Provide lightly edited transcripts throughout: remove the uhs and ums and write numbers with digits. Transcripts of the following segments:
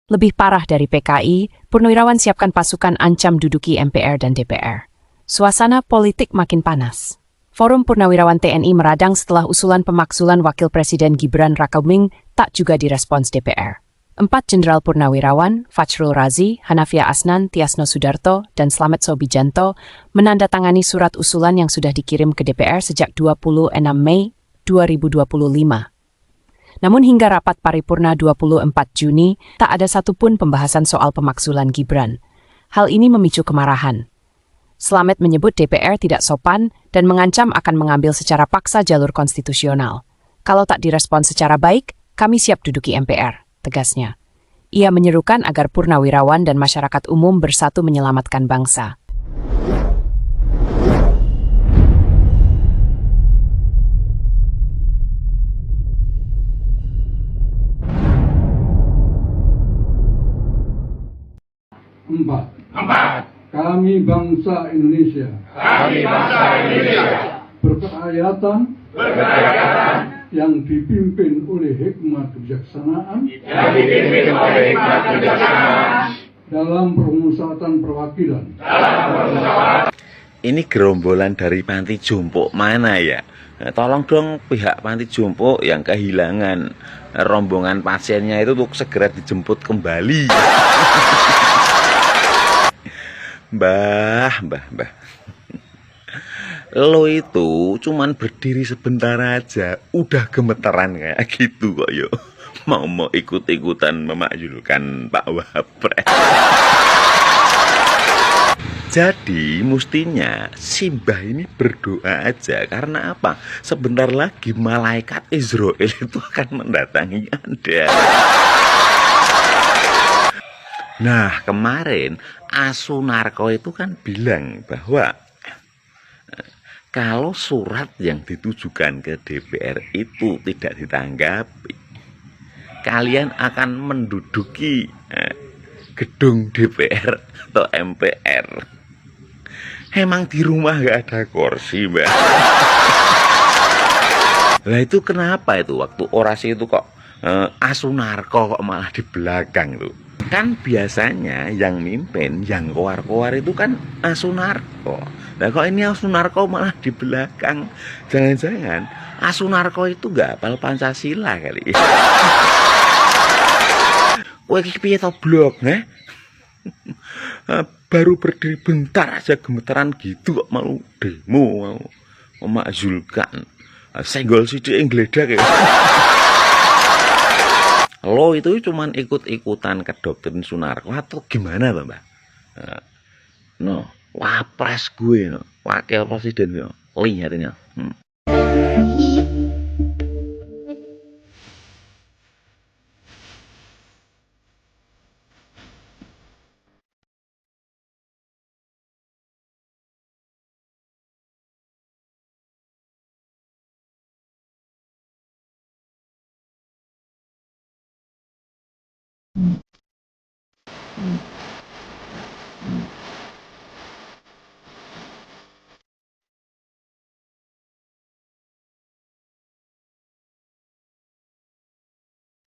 Lebih parah dari PKI, Purnawirawan siapkan pasukan ancam duduki MPR dan DPR. Suasana politik makin panas. Forum Purnawirawan TNI meradang setelah usulan pemakzulan Wakil Presiden Gibran Rakabuming tak juga direspons DPR. 4 Jenderal Purnawirawan, Fajrul Razi, Hanafia Asnan, Tiasno Sudarto, dan Slamet Sobijanto menandatangani surat usulan yang sudah dikirim ke DPR sejak 26 Mei 2025. Namun hingga rapat paripurna 24 Juni, tak ada satupun pembahasan soal pemakzulan Gibran. Hal ini memicu kemarahan. Slamet menyebut DPR tidak sopan dan mengancam akan mengambil secara paksa jalur konstitusional. Kalau tak direspon secara baik, kami siap duduki MPR, tegasnya. Ia menyerukan agar Purnawirawan dan masyarakat umum bersatu menyelamatkan bangsa. Empat. Kami bangsa Indonesia. Berkeayatan. Yang dipimpin oleh hikmat kebijaksanaan. Dalam permusatan perwakilan. Ini gerombolan dari panti jompo mana ya? Nah, tolong dong pihak panti jompo yang kehilangan rombongan pasiennya itu untuk segera dijemput kembali. Mbah. Lo itu cuman berdiri sebentar aja udah gemeteran kayak gitu kok yo. Mau ikut-ikutan memakzulkan Pak Wapres. Jadi mestinya Simbah ini berdoa aja. Karena apa? Sebentar lagi malaikat Israel itu akan mendatangi Anda. Nah, kemarin Asunarko itu kan bilang bahwa kalau surat yang ditujukan ke DPR itu tidak ditanggapi, kalian akan menduduki gedung DPR atau MPR. Emang di rumah gak ada kursi, Mbak? Lah itu kenapa itu waktu orasi itu kok Asunarko kok malah di belakang tuh? Kan biasanya yang mimpin, yang koar-koar itu kan Asunarko. Nah kok ini Asunarko malah di belakang? Jangan-jangan Asunarko itu gak hafal Pancasila kali. Kowe iki piye to blok, baru berdiri bentar aja gemeteran gitu kok malu demo, mau memakzulkan. Senggol sithik nggledak ya. Lo itu cuman ikut-ikutan ke doktrin Sunarko atau gimana loh Mbak? No, wapres gue, no. Wakil presiden, no. Lihat ini.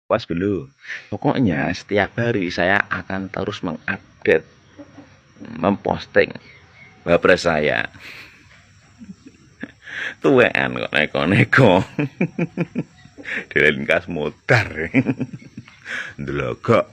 Puas dulu. Pokoknya setiap hari saya akan terus mengupdate, memposting wapres saya. Tuwean kok neko-neko. Dilengkas modar. Ndelokok.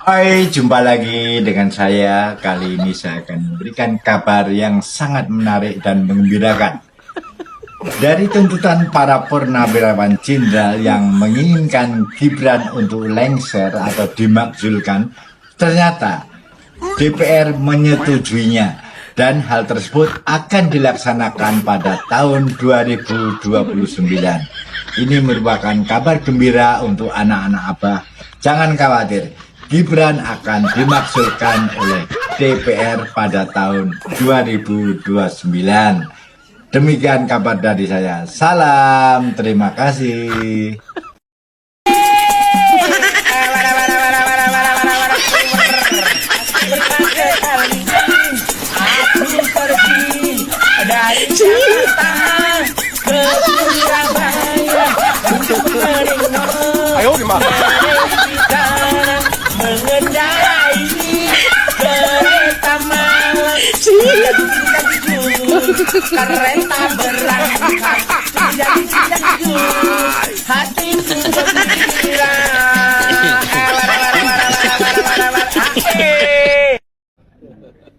Hai, jumpa lagi dengan saya. Kali ini saya akan memberikan kabar yang sangat menarik dan menggembirakan. Dari tuntutan para purnawirawan jenderal yang menginginkan Gibran untuk lengser atau dimakzulkan, ternyata DPR menyetujuinya. Dan hal tersebut akan dilaksanakan pada tahun 2029. Ini merupakan kabar gembira untuk anak-anak Abah. Jangan khawatir, Gibran akan dimaksudkan oleh DPR pada tahun 2029. Demikian kabar dari saya. Salam, terima kasih. Ayo gimana? Mengendarai kereta malam kereta berangkat tidak hatiku gembira.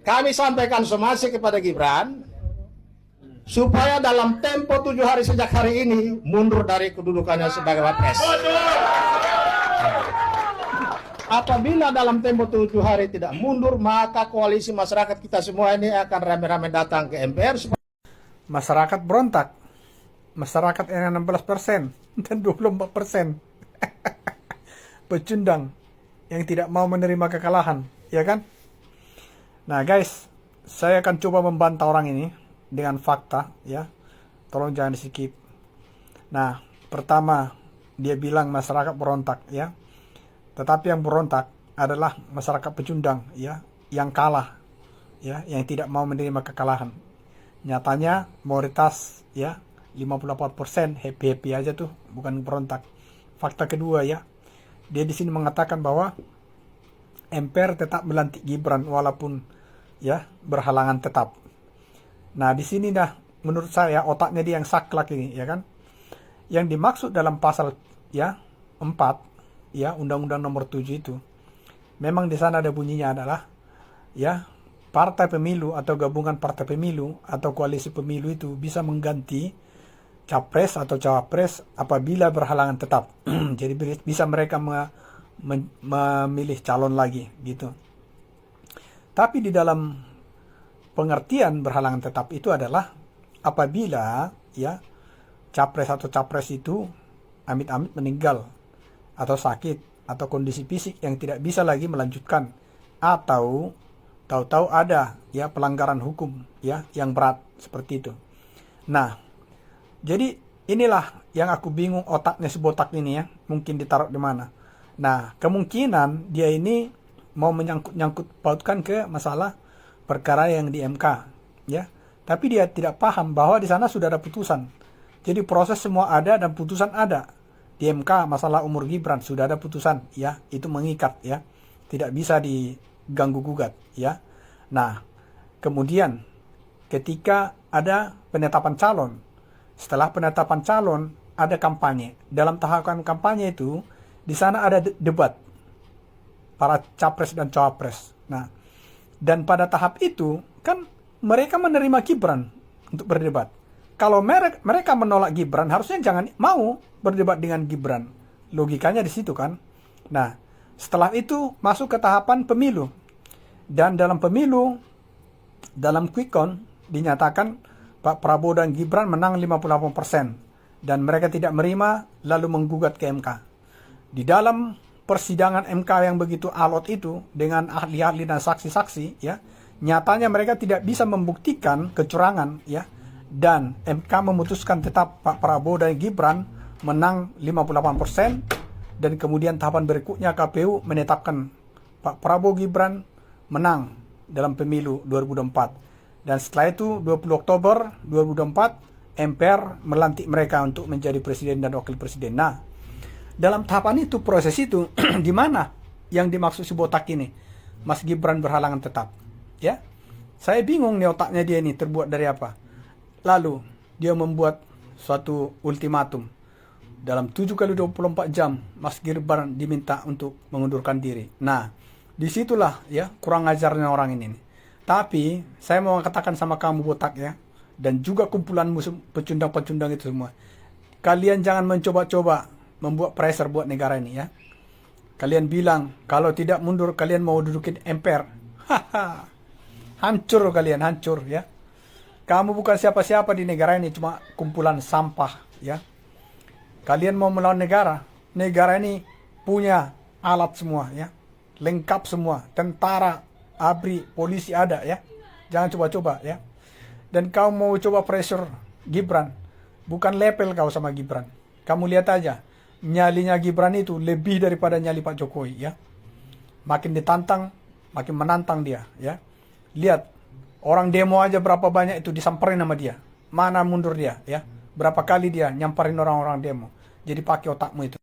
Kami sampaikan somasi kepada Gibran supaya dalam tempo 7 hari sejak hari ini mundur dari kedudukannya sebagai Wapres. Apabila dalam tempo 7 hari tidak mundur, maka koalisi masyarakat kita semua ini akan rame-rame datang ke MPR. Masyarakat berontak. Masyarakat yang 16% dan 24% pecundang yang tidak mau menerima kekalahan, ya kan? Nah guys, saya akan coba membantah orang ini dengan fakta, ya. Tolong jangan di-skip. Nah, pertama, dia bilang masyarakat berontak, ya. Tetapi yang berontak adalah masyarakat pecundang, ya, yang kalah, ya, yang tidak mau menerima kekalahan. Nyatanya mayoritas, ya, 58% happy-happy aja tuh, bukan berontak. Fakta kedua, ya, dia di sini mengatakan bahwa MPR tetap melantik Gibran walaupun, ya, berhalangan tetap. Nah, di sini dah menurut saya otaknya dia yang saklek ini, ya kan? Yang dimaksud dalam pasal, ya, 4, ya, Undang-Undang Nomor 7 itu, memang di sana ada bunyinya adalah, ya, partai pemilu atau gabungan partai pemilu atau koalisi pemilu itu bisa mengganti capres atau cawapres apabila berhalangan tetap. Jadi bisa mereka memilih calon lagi, gitu. Tapi di dalam pengertian berhalangan tetap itu adalah apabila, ya, capres atau capres itu amit-amit meninggal atau sakit atau kondisi fisik yang tidak bisa lagi melanjutkan atau tahu-tahu ada, ya, pelanggaran hukum, ya, yang berat seperti itu. Nah, jadi inilah yang aku bingung otaknya si botak ini, ya, mungkin ditaruh di mana. Nah, kemungkinan dia ini mau menyangkut pautkan ke masalah perkara yang di MK, ya. Tapi dia tidak paham bahwa di sana sudah ada putusan. Jadi proses semua ada dan putusan ada. Di MK masalah umur Gibran sudah ada putusan, ya. Itu mengikat, ya. Tidak bisa diganggu gugat, ya. Nah, kemudian ketika ada penetapan calon, setelah penetapan calon ada kampanye. Dalam tahapan kampanye itu di sana ada debat para capres dan cawapres. Nah, dan pada tahap itu kan mereka menerima Gibran untuk berdebat. Kalau mereka menolak Gibran, harusnya jangan mau berdebat dengan Gibran. Logikanya di situ kan. Nah, setelah itu masuk ke tahapan pemilu. Dan dalam pemilu, dalam quick count dinyatakan Pak Prabowo dan Gibran menang 58%. Dan mereka tidak menerima lalu menggugat ke MK. Di dalam persidangan MK yang begitu alot itu dengan ahli-ahli dan saksi-saksi, ya, nyatanya mereka tidak bisa membuktikan kecurangan, ya, dan MK memutuskan tetap Pak Prabowo dan Gibran menang 58%, dan kemudian tahapan berikutnya KPU menetapkan Pak Prabowo Gibran menang dalam pemilu 2024, dan setelah itu 20 Oktober 2024 MPR melantik mereka untuk menjadi presiden dan wakil presiden. Nah, dalam tahapan itu, proses itu, di mana yang dimaksud si botak ini? Mas Gibran berhalangan tetap, ya. Saya bingung nih otaknya dia ini terbuat dari apa. Lalu dia membuat suatu ultimatum. Dalam 7x24 jam Mas Gibran diminta untuk mengundurkan diri. Nah, disitulah, ya, kurang ajarnya orang ini. Tapi saya mau katakan sama kamu botak, ya, dan juga kumpulan musuh pecundang-pecundang itu semua. Kalian jangan mencoba-coba membuat pressure buat negara ini, ya. Kalian bilang kalau tidak mundur kalian mau dudukin MPR. Haha. Hancur kalian, hancur ya. Kamu bukan siapa-siapa di negara ini, cuma kumpulan sampah ya. Kalian mau melawan negara. Negara ini punya alat semua ya. Lengkap semua. Tentara, ABRI, polisi ada ya. Jangan coba-coba ya. Dan kau mau coba pressure Gibran. Bukan level kau sama Gibran. Kamu lihat aja. Nyalinya Gibran itu lebih daripada nyali Pak Jokowi ya. Makin ditantang, makin menantang dia ya. Lihat, orang demo aja berapa banyak itu disamperin sama dia. Mana mundur dia ya. Berapa kali dia nyamperin orang-orang demo. Jadi pakai otakmu itu.